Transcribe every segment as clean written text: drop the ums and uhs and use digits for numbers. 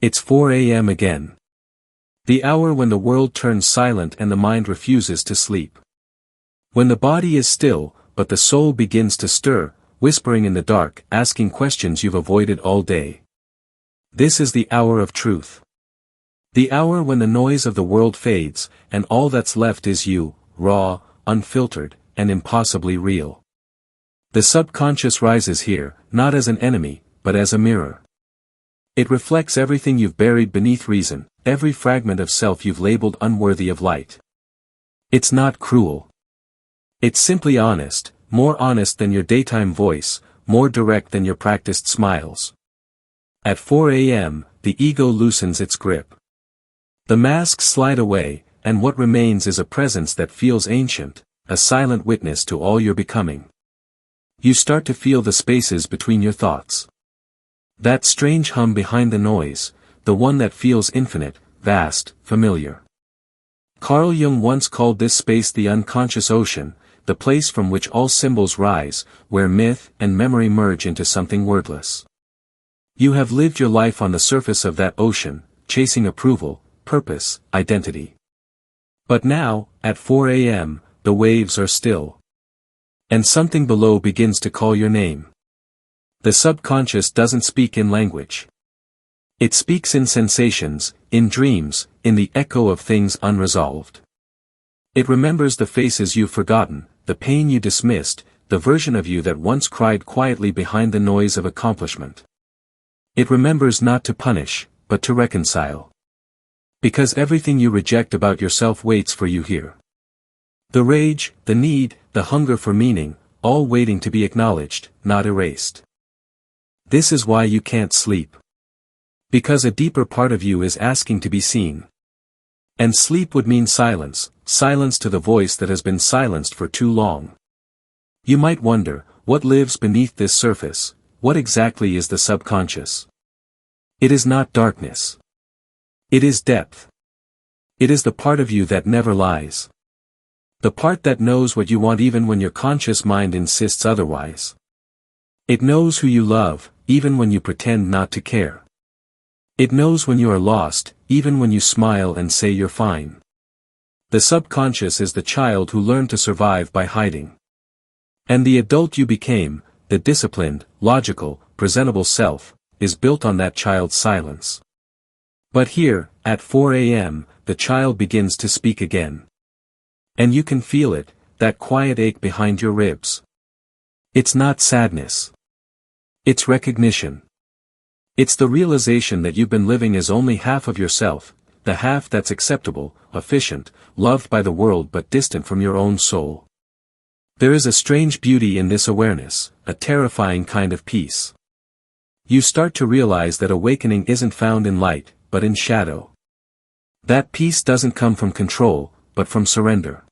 It's 4 a.m. again. The hour when the world turns silent and the mind refuses to sleep. When the body is still, but the soul begins to stir, whispering in the dark, asking questions you've avoided all day. This is the hour of truth. The hour when the noise of the world fades, and all that's left is you, raw, unfiltered, and impossibly real. The subconscious rises here, not as an enemy, but as a mirror. It reflects everything you've buried beneath reason, every fragment of self you've labeled unworthy of light. It's not cruel. It's simply honest, more honest than your daytime voice, more direct than your practiced smiles. At 4 a.m., the ego loosens its grip. The masks slide away, and what remains is a presence that feels ancient, a silent witness to all you're becoming. You start to feel the spaces between your thoughts. That strange hum behind the noise, the one that feels infinite, vast, familiar. Carl Jung once called this space the unconscious ocean, the place from which all symbols rise, where myth and memory merge into something wordless. You have lived your life on the surface of that ocean, chasing approval, purpose, identity. But now, at 4 a.m., the waves are still. And something below begins to call your name. The subconscious doesn't speak in language. It speaks in sensations, in dreams, in the echo of things unresolved. It remembers the faces you've forgotten, the pain you dismissed, the version of you that once cried quietly behind the noise of accomplishment. It remembers not to punish, but to reconcile. Because everything you reject about yourself waits for you here. The rage, the need, the hunger for meaning, all waiting to be acknowledged, not erased. This is why you can't sleep. Because a deeper part of you is asking to be seen. And sleep would mean silence, silence to the voice that has been silenced for too long. You might wonder, what lives beneath this surface, what exactly is the subconscious? It is not darkness. It is depth. It is the part of you that never lies. The part that knows what you want even when your conscious mind insists otherwise. It knows who you love, even when you pretend not to care. It knows when you are lost, even when you smile and say you're fine. The subconscious is the child who learned to survive by hiding. And the adult you became, the disciplined, logical, presentable self, is built on that child's silence. But here, at 4 a.m., the child begins to speak again. And you can feel it, that quiet ache behind your ribs. It's not sadness. It's recognition. It's the realization that you've been living as only half of yourself, the half that's acceptable, efficient, loved by the world but distant from your own soul. There is a strange beauty in this awareness, a terrifying kind of peace. You start to realize that awakening isn't found in light, but in shadow. That peace doesn't come from control, but from surrender.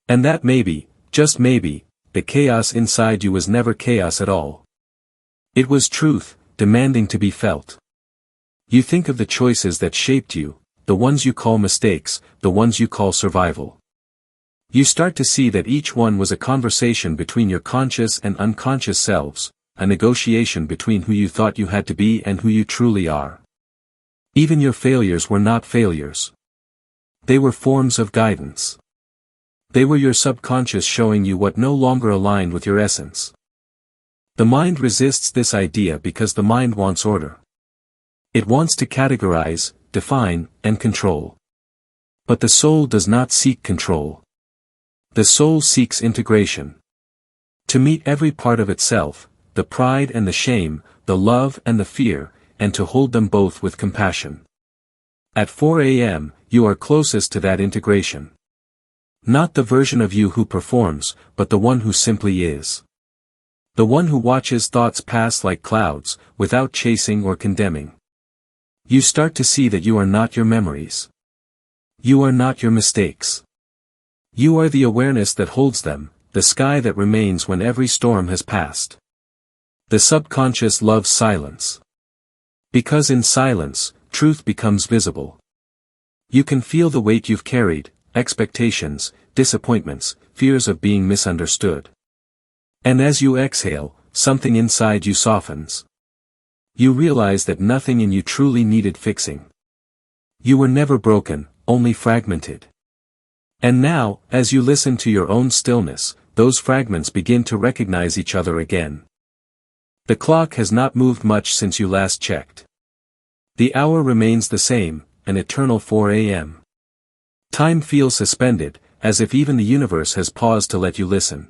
And that maybe, just maybe, the chaos inside you was never chaos at all. It was truth, demanding to be felt. You think of the choices that shaped you, the ones you call mistakes, the ones you call survival. You start to see that each one was a conversation between your conscious and unconscious selves, a negotiation between who you thought you had to be and who you truly are. Even your failures were not failures. They were forms of guidance. They were your subconscious showing you what no longer aligned with your essence. The mind resists this idea because the mind wants order. It wants to categorize, define, and control. But the soul does not seek control. The soul seeks integration. To meet every part of itself, the pride and the shame, the love and the fear, and to hold them both with compassion. At 4 a.m., you are closest to that integration. Not the version of you who performs, but the one who simply is. The one who watches thoughts pass like clouds, without chasing or condemning. You start to see that you are not your memories. You are not your mistakes. You are the awareness that holds them, the sky that remains when every storm has passed. The subconscious loves silence. Because in silence, truth becomes visible. You can feel the weight you've carried, expectations, disappointments, fears of being misunderstood. And as you exhale, something inside you softens. You realize that nothing in you truly needed fixing. You were never broken, only fragmented. And now, as you listen to your own stillness, those fragments begin to recognize each other again. The clock has not moved much since you last checked. The hour remains the same, an eternal 4 a.m. Time feels suspended, as if even the universe has paused to let you listen.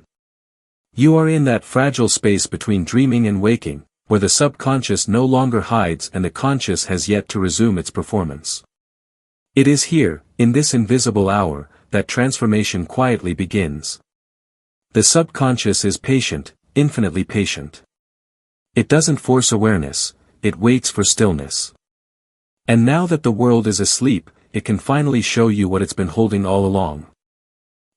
You are in that fragile space between dreaming and waking, where the subconscious no longer hides and the conscious has yet to resume its performance. It is here, in this invisible hour, that transformation quietly begins. The subconscious is patient, infinitely patient. It doesn't force awareness, it waits for stillness. And now that the world is asleep, it can finally show you what it's been holding all along.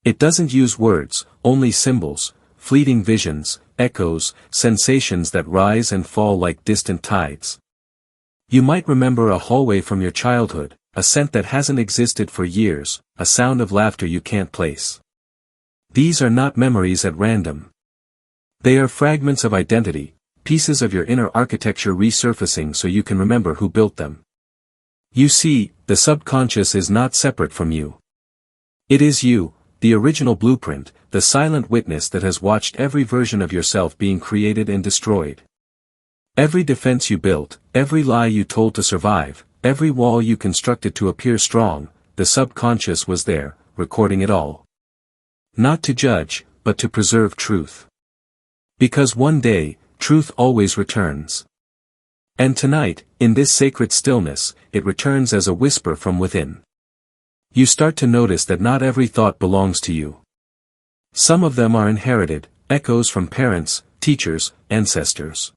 It doesn't use words, only symbols, fleeting visions, echoes, sensations that rise and fall like distant tides. You might remember a hallway from your childhood, a scent that hasn't existed for years, a sound of laughter you can't place. These are not memories at random. They are fragments of identity, pieces of your inner architecture resurfacing so you can remember who built them. You see, the subconscious is not separate from you. It is you, the original blueprint, the silent witness that has watched every version of yourself being created and destroyed. Every defense you built, every lie you told to survive, every wall you constructed to appear strong, the subconscious was there, recording it all. Not to judge, but to preserve truth. Because one day, truth always returns. And tonight, in this sacred stillness, it returns as a whisper from within. You start to notice that not every thought belongs to you. Some of them are inherited, echoes from parents, teachers, ancestors.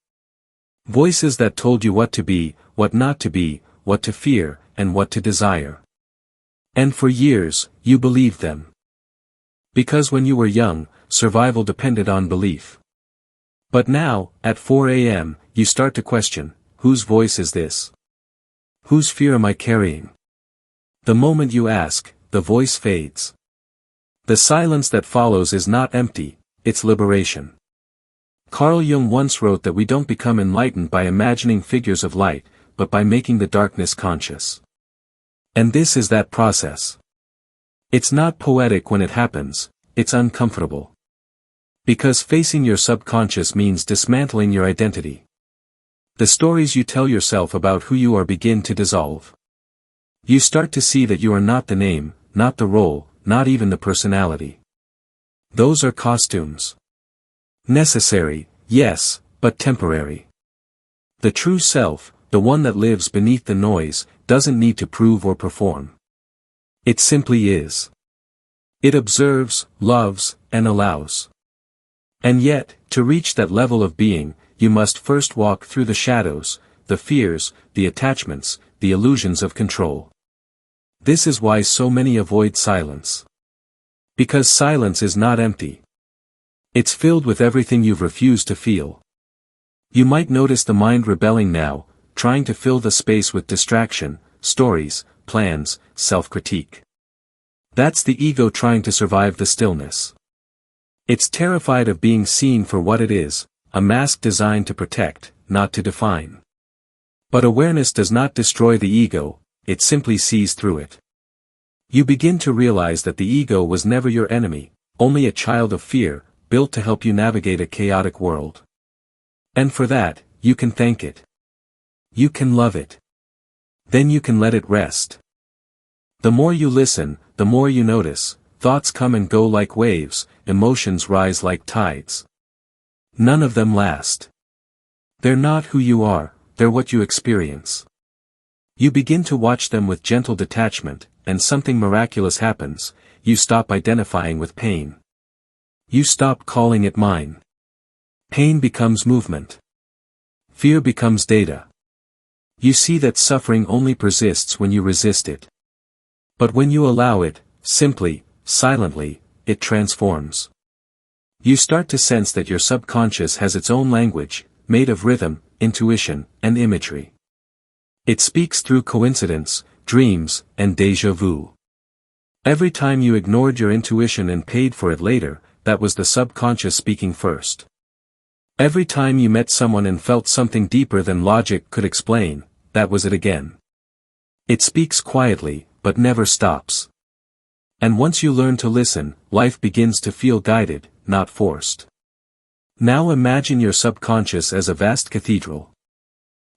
Voices that told you what to be, what not to be, what to fear, and what to desire. And for years, you believed them. Because when you were young, survival depended on belief. But now, at 4 a.m., you start to question, whose voice is this? Whose fear am I carrying? The moment you ask, the voice fades. The silence that follows is not empty, it's liberation. Carl Jung once wrote that we don't become enlightened by imagining figures of light, but by making the darkness conscious. And this is that process. It's not poetic when it happens, it's uncomfortable. Because facing your subconscious means dismantling your identity. The stories you tell yourself about who you are begin to dissolve. You start to see that you are not the name, not the role, not even the personality. Those are costumes. Necessary, yes, but temporary. The true self, the one that lives beneath the noise, doesn't need to prove or perform. It simply is. It observes, loves, and allows. And yet, to reach that level of being, you must first walk through the shadows, the fears, the attachments, the illusions of control. This is why so many avoid silence. Because silence is not empty. It's filled with everything you've refused to feel. You might notice the mind rebelling now, trying to fill the space with distraction, stories, plans, self-critique. That's the ego trying to survive the stillness. It's terrified of being seen for what it is, a mask designed to protect, not to define. But awareness does not destroy the ego, it simply sees through it. You begin to realize that the ego was never your enemy, only a child of fear, built to help you navigate a chaotic world. And for that, you can thank it. You can love it. Then you can let it rest. The more you listen, the more you notice, thoughts come and go like waves, emotions rise like tides. None of them last. They're not who you are, they're what you experience. You begin to watch them with gentle detachment, and something miraculous happens, you stop identifying with pain. You stop calling it mine. Pain becomes movement. Fear becomes data. You see that suffering only persists when you resist it. But when you allow it, simply, silently, it transforms. You start to sense that your subconscious has its own language, made of rhythm, intuition, and imagery. It speaks through coincidence, dreams, and déjà vu. Every time you ignored your intuition and paid for it later, that was the subconscious speaking first. Every time you met someone and felt something deeper than logic could explain, that was it again. It speaks quietly, but never stops. And once you learn to listen, life begins to feel guided, not forced. Now imagine your subconscious as a vast cathedral.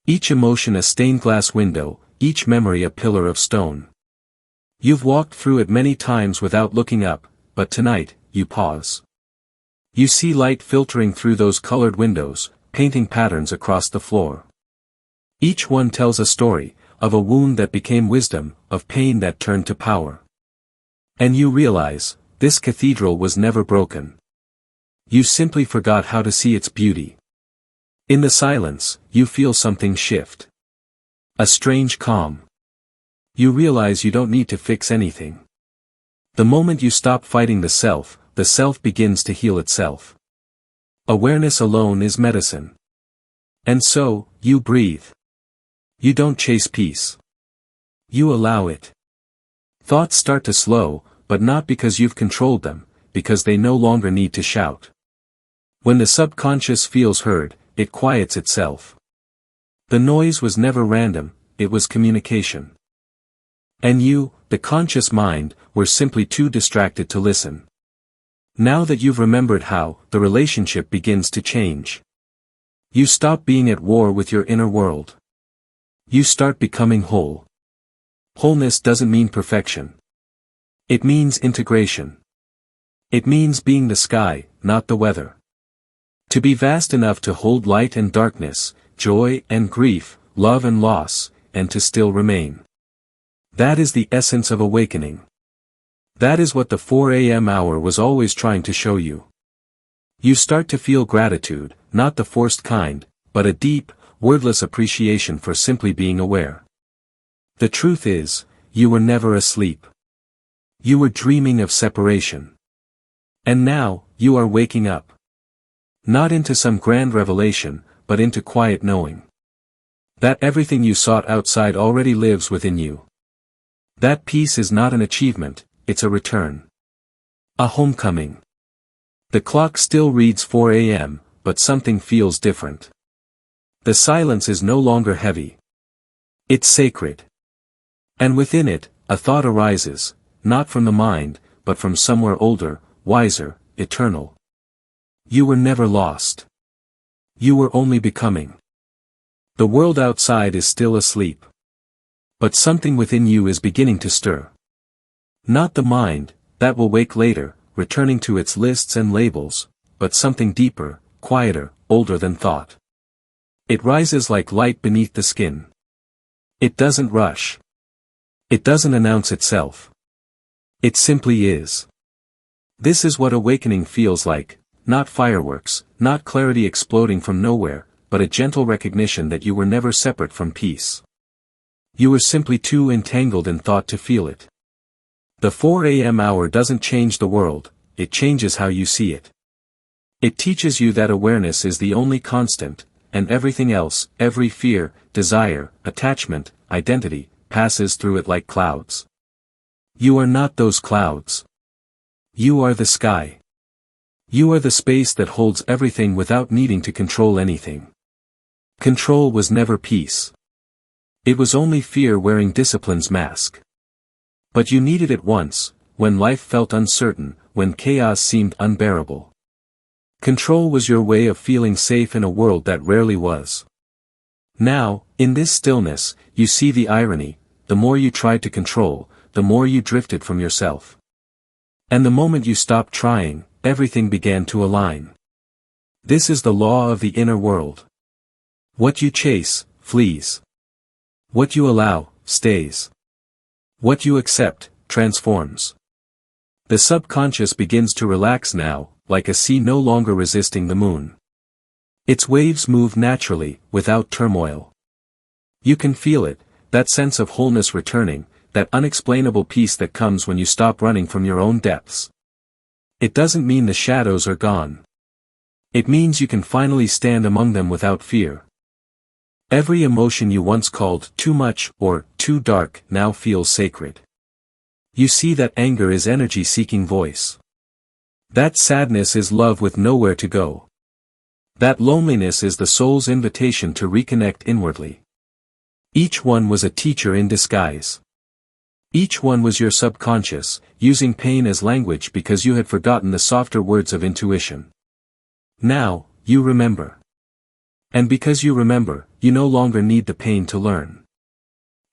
Each emotion a stained glass window, each memory a pillar of stone. You've walked through it many times without looking up, but tonight, you pause. You see light filtering through those colored windows, painting patterns across the floor. Each one tells a story, of a wound that became wisdom, of pain that turned to power. And you realize, this cathedral was never broken. You simply forgot how to see its beauty. In the silence, you feel something shift. A strange calm. You realize you don't need to fix anything. The moment you stop fighting the self begins to heal itself. Awareness alone is medicine. And so, you breathe. You don't chase peace. You allow it. Thoughts start to slow, but not because you've controlled them, because they no longer need to shout. When the subconscious feels heard, it quiets itself. The noise was never random, it was communication. And you, the conscious mind, were simply too distracted to listen. Now that you've remembered how, the relationship begins to change. You stop being at war with your inner world. You start becoming whole. Wholeness doesn't mean perfection. It means integration. It means being the sky, not the weather. To be vast enough to hold light and darkness, joy and grief, love and loss, and to still remain. That is the essence of awakening. That is what the 4 a.m. hour was always trying to show you. You start to feel gratitude, not the forced kind, but a deep, wordless appreciation for simply being aware. The truth is, you were never asleep. You were dreaming of separation. And now, you are waking up. Not into some grand revelation, but into quiet knowing. That everything you sought outside already lives within you. That peace is not an achievement, it's a return. A homecoming. The clock still reads 4 a.m., but something feels different. The silence is no longer heavy. It's sacred. And within it, a thought arises, not from the mind, but from somewhere older, wiser, eternal. You were never lost. You were only becoming. The world outside is still asleep. But something within you is beginning to stir. Not the mind, that will wake later, returning to its lists and labels, but something deeper, quieter, older than thought. It rises like light beneath the skin. It doesn't rush. It doesn't announce itself. It simply is. This is what awakening feels like, not fireworks, not clarity exploding from nowhere, but a gentle recognition that you were never separate from peace. You were simply too entangled in thought to feel it. The 4 a.m. hour doesn't change the world, it changes how you see it. It teaches you that awareness is the only constant, and everything else, every fear, desire, attachment, identity, passes through it like clouds. You are not those clouds. You are the sky. You are the space that holds everything without needing to control anything. Control was never peace. It was only fear wearing discipline's mask. But you needed it once, when life felt uncertain, when chaos seemed unbearable. Control was your way of feeling safe in a world that rarely was. Now, in this stillness, you see the irony, the more you tried to control, the more you drifted from yourself. And the moment you stopped trying, everything began to align. This is the law of the inner world. What you chase, flees. What you allow, stays. What you accept, transforms. The subconscious begins to relax now, like a sea no longer resisting the moon. Its waves move naturally, without turmoil. You can feel it, that sense of wholeness returning, that unexplainable peace that comes when you stop running from your own depths. It doesn't mean the shadows are gone. It means you can finally stand among them without fear. Every emotion you once called too much or too dark now feels sacred. You see that anger is energy seeking voice. That sadness is love with nowhere to go. That loneliness is the soul's invitation to reconnect inwardly. Each one was a teacher in disguise. Each one was your subconscious, using pain as language because you had forgotten the softer words of intuition. Now, you remember. And because you remember, you no longer need the pain to learn.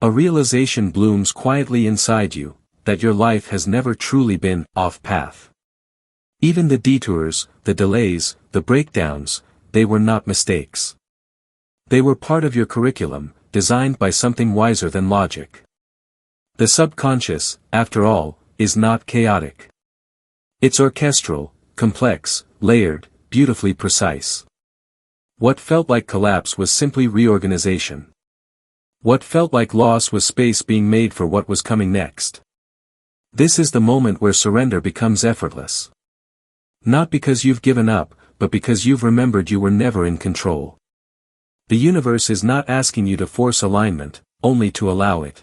A realization blooms quietly inside you, that your life has never truly been off path. Even the detours, the delays, the breakdowns, they were not mistakes. They were part of your curriculum, designed by something wiser than logic. The subconscious, after all, is not chaotic. It's orchestral, complex, layered, beautifully precise. What felt like collapse was simply reorganization. What felt like loss was space being made for what was coming next. This is the moment where surrender becomes effortless. Not because you've given up, but because you've remembered you were never in control. The universe is not asking you to force alignment, only to allow it.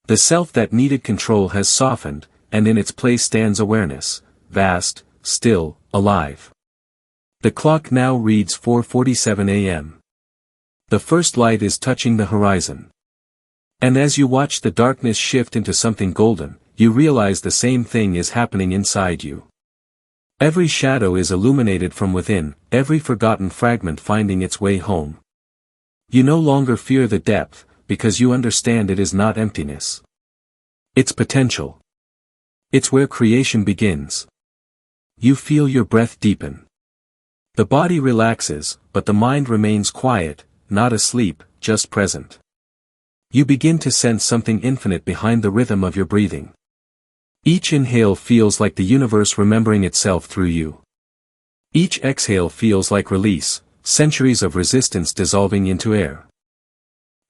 The self that needed control has softened, and in its place stands awareness, vast, still, alive. The clock now reads 4:47 a.m. The first light is touching the horizon. And as you watch the darkness shift into something golden, you realize the same thing is happening inside you. Every shadow is illuminated from within, every forgotten fragment finding its way home. You no longer fear the depth, because you understand it is not emptiness. It's potential. It's where creation begins. You feel your breath deepen. The body relaxes, but the mind remains quiet, not asleep, just present. You begin to sense something infinite behind the rhythm of your breathing. Each inhale feels like the universe remembering itself through you. Each exhale feels like release, centuries of resistance dissolving into air.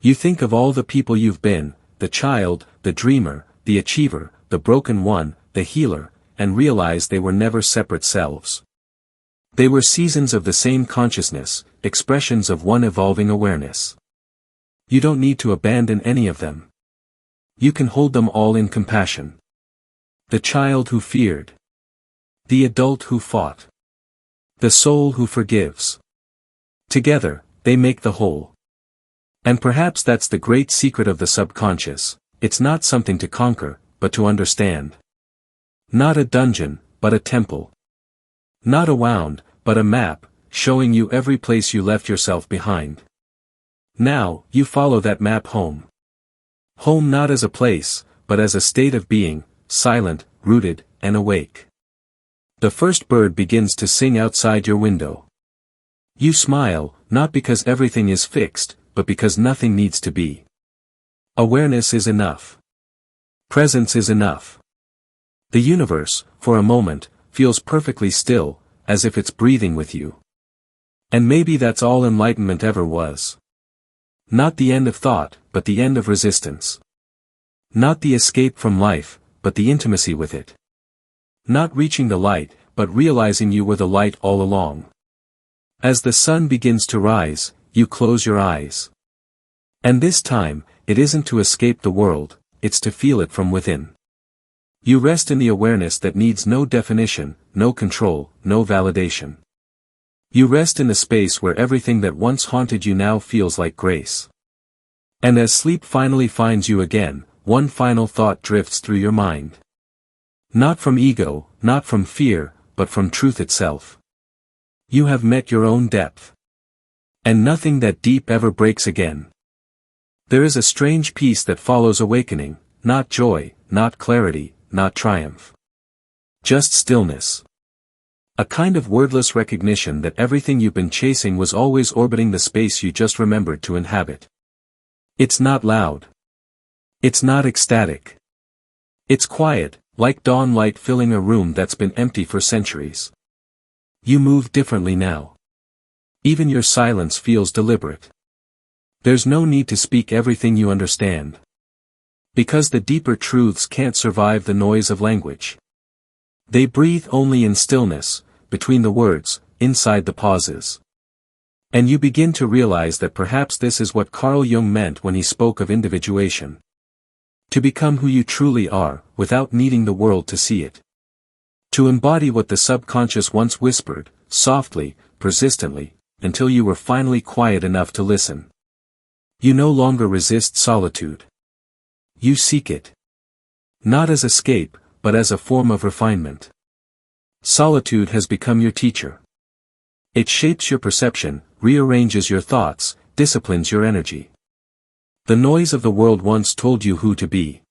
You think of all the people you've been, the child, the dreamer, the achiever, the broken one, the healer, and realize they were never separate selves. They were seasons of the same consciousness, expressions of one evolving awareness. You don't need to abandon any of them. You can hold them all in compassion. The child who feared. The adult who fought. The soul who forgives. Together, they make the whole. And perhaps that's the great secret of the subconscious, it's not something to conquer, but to understand. Not a dungeon, but a temple. Not a wound, but a map, showing you every place you left yourself behind. Now, you follow that map home. Home not as a place, but as a state of being, silent, rooted, and awake. The first bird begins to sing outside your window. You smile, not because everything is fixed, but because nothing needs to be. Awareness is enough. Presence is enough. The universe, for a moment, feels perfectly still, as if it's breathing with you. And maybe that's all enlightenment ever was. Not the end of thought, but the end of resistance. Not the escape from life, but the intimacy with it. Not reaching the light, but realizing you were the light all along. As the sun begins to rise, you close your eyes. And this time, it isn't to escape the world, it's to feel it from within. You rest in the awareness that needs no definition, no control, no validation. You rest in the space where everything that once haunted you now feels like grace. And as sleep finally finds you again, one final thought drifts through your mind. Not from ego, not from fear, but from truth itself. You have met your own depth. And nothing that deep ever breaks again. There is a strange peace that follows awakening, not joy, not clarity, not triumph. Just stillness. A kind of wordless recognition that everything you've been chasing was always orbiting the space you just remembered to inhabit. It's not loud. It's not ecstatic. It's quiet, like dawn light filling a room that's been empty for centuries. You move differently now. Even your silence feels deliberate. There's no need to speak everything you understand. Because the deeper truths can't survive the noise of language. They breathe only in stillness, between the words, inside the pauses. And you begin to realize that perhaps this is what Carl Jung meant when he spoke of individuation. To become who you truly are, without needing the world to see it. To embody what the subconscious once whispered, softly, persistently, until you were finally quiet enough to listen. You no longer resist solitude. You seek it. Not as escape, but as a form of refinement. Solitude has become your teacher. It shapes your perception, rearranges your thoughts, disciplines your energy. The noise of the world once told you who to be.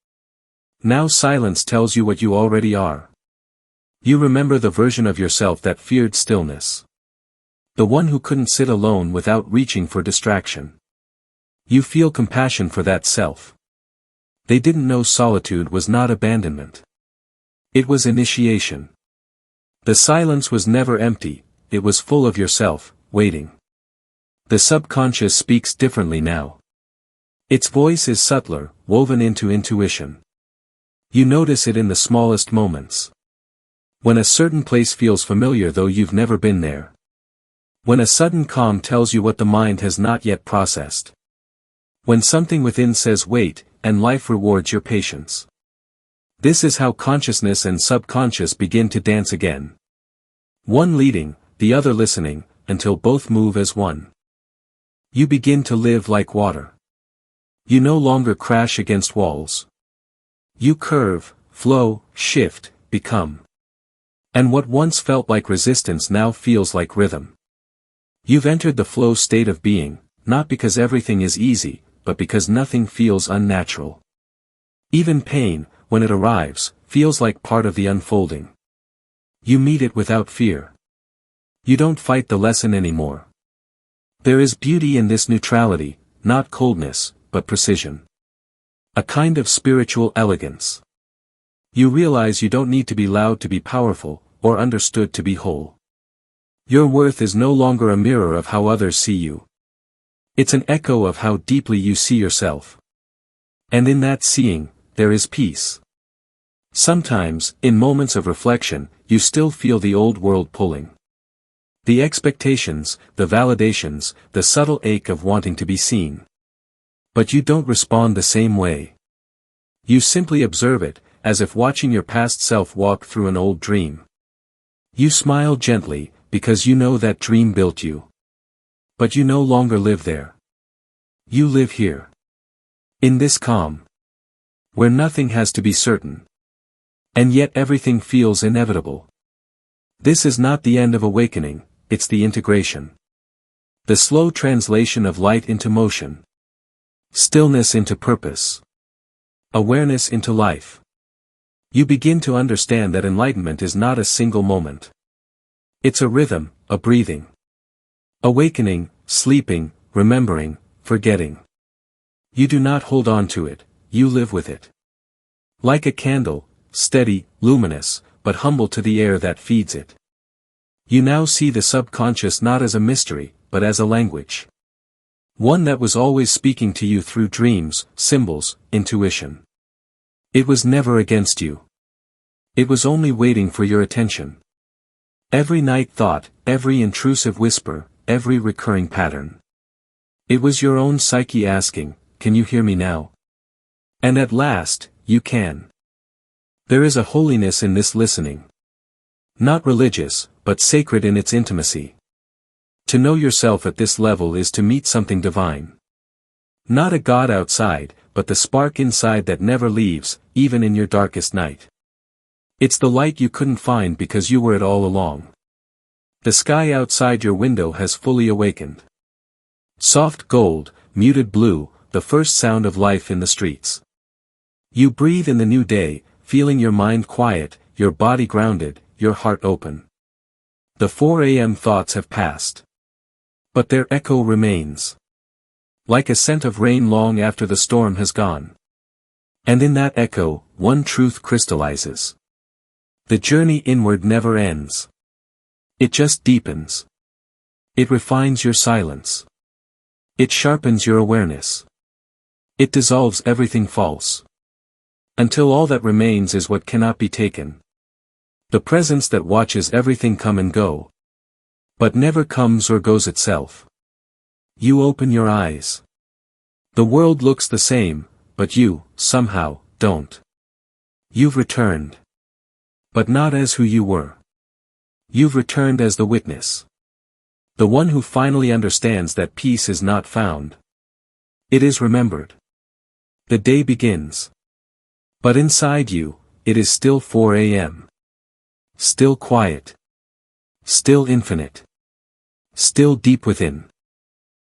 Now silence tells you what you already are. You remember the version of yourself that feared stillness. The one who couldn't sit alone without reaching for distraction. You feel compassion for that self. They didn't know solitude was not abandonment. It was initiation. The silence was never empty, it was full of yourself, waiting. The subconscious speaks differently now. Its voice is subtler, woven into intuition. You notice it in the smallest moments. When a certain place feels familiar though you've never been there. When a sudden calm tells you what the mind has not yet processed. When something within says wait, and life rewards your patience. This is how consciousness and subconscious begin to dance again. One leading, the other listening, until both move as one. You begin to live like water. You no longer crash against walls. You curve, flow, shift, become. And what once felt like resistance now feels like rhythm. You've entered the flow state of being, not because everything is easy, but because nothing feels unnatural. Even pain, when it arrives, feels like part of the unfolding. You meet it without fear. You don't fight the lesson anymore. There is beauty in this neutrality, not coldness, but precision. A kind of spiritual elegance. You realize you don't need to be loud to be powerful, or understood to be whole. Your worth is no longer a mirror of how others see you. It's an echo of how deeply you see yourself. And in that seeing, there is peace. Sometimes, in moments of reflection, you still feel the old world pulling. The expectations, the validations, the subtle ache of wanting to be seen. But you don't respond the same way. You simply observe it, as if watching your past self walk through an old dream. You smile gently, because you know that dream built you. But you no longer live there. You live here. In this calm. Where nothing has to be certain. And yet everything feels inevitable. This is not the end of awakening, it's the integration. The slow translation of light into motion. Stillness into purpose. Awareness into life. You begin to understand that enlightenment is not a single moment. It's a rhythm, a breathing. Awakening, sleeping, remembering, forgetting. You do not hold on to it, you live with it. Like a candle, steady, luminous, but humble to the air that feeds it. You now see the subconscious not as a mystery, but as a language. One that was always speaking to you through dreams, symbols, intuition. It was never against you. It was only waiting for your attention. Every night thought, every intrusive whisper, every recurring pattern. It was your own psyche asking, can you hear me now? And at last, you can. There is a holiness in this listening. Not religious, but sacred in its intimacy. To know yourself at this level is to meet something divine. Not a God outside, but the spark inside that never leaves, even in your darkest night. It's the light you couldn't find because you were it all along. The sky outside your window has fully awakened. Soft gold, muted blue, the first sound of life in the streets. You breathe in the new day, feeling your mind quiet, your body grounded, your heart open. The 4 a.m. thoughts have passed. But their echo remains. Like a scent of rain long after the storm has gone. And in that echo, one truth crystallizes. The journey inward never ends. It just deepens. It refines your silence. It sharpens your awareness. It dissolves everything false. Until all that remains is what cannot be taken. The presence that watches everything come and go. But never comes or goes itself. You open your eyes. The world looks the same, but you, somehow, don't. You've returned. But not as who you were. You've returned as the witness. The one who finally understands that peace is not found. It is remembered. The day begins. But inside you, it is still 4 a.m. Still quiet. Still infinite. Still deep within.